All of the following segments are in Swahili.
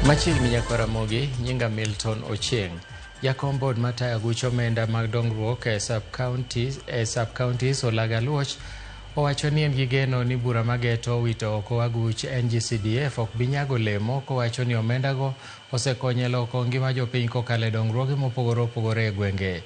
Machiegni nyaka Ramogi, nyinga Milton Ochieng, jakom board matayo aguch omenda mag dongruok e sub-counties Olaga Luoch owacho ni en gi geno ni bura mageto wito oko aguch NG-CDF ok bi nyago olemo, kowacho ni omendago osekonyo e loko ngima jopiny kokalo e dongruoge mopogore opogore e gwenge.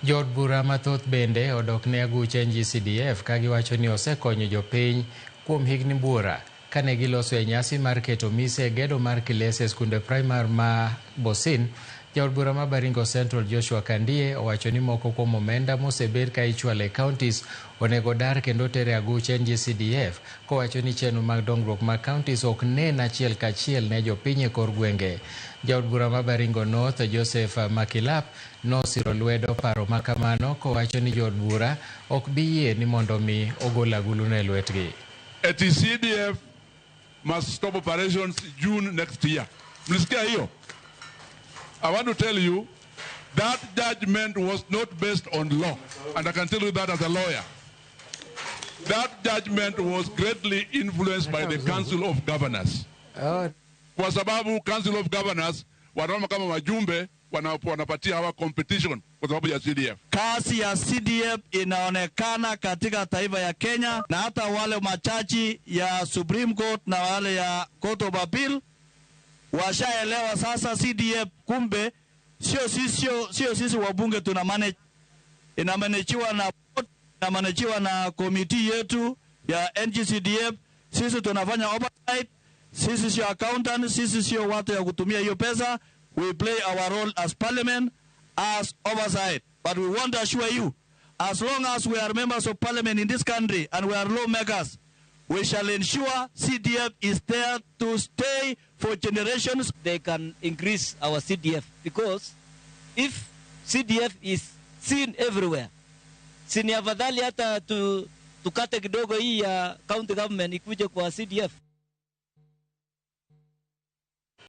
Jood bura mathoth bende odok ne aguch NG-CDF ka giwacho ni osekonyo jopiny kuom higni bura kane giloso e nyasi mar keto mise e gedo mar kilese e skunde primar ma Bosin. Jaod bura ma Baringo Central Joshua Kandie owacho ni moko kuom omenda mosebed ka ichwalo e counties onego dar kendo tere aguch NG-CDF, kowacho ni chenro mag dongruok mag counties ok nen achiel kachiel ne jopiny e kor gwenge. Jaod bura ma Baringo North Joseph Makilap nosiro lwedo paro makamano, kowacho ni jood bura ok bi yie ni mondo mi ogol agulu ne lwetgi. NG-CDF must stop operations June next year. Mlisikia hiyo? I want to tell you that judgment was not based on law, and I can tell you that as a lawyer. That judgment was greatly influenced by the Council of Governors. Kwa sababu Council of Governors wanaona kama wajumbe wanapatia hawa competition kwa sababu ya CDF. Kazi ya CDF inaonekana katika taifa ya Kenya, na hata wale machachi ya Supreme Court na wale ya Court of Appeal washaelewa sasa CDF kumbe sio sisi wabunge tuna manage, inamanagewa na board, inamanagewa na committee yetu ya NG-CDF. Sisi tunafanya oversight, sisi sio accountant, sisi sio watu ya kutumia hiyo pesa. We play our role as parliament as oversight, but we want to assure you, as long as we are members of parliament in this country and we are lawmakers, we shall ensure CDF is there to stay for generations. They can increase our CDF, because if CDF is seen everywhere, sini afadhali hata tukate kidogo hii ya county government ikuje kwa CDF.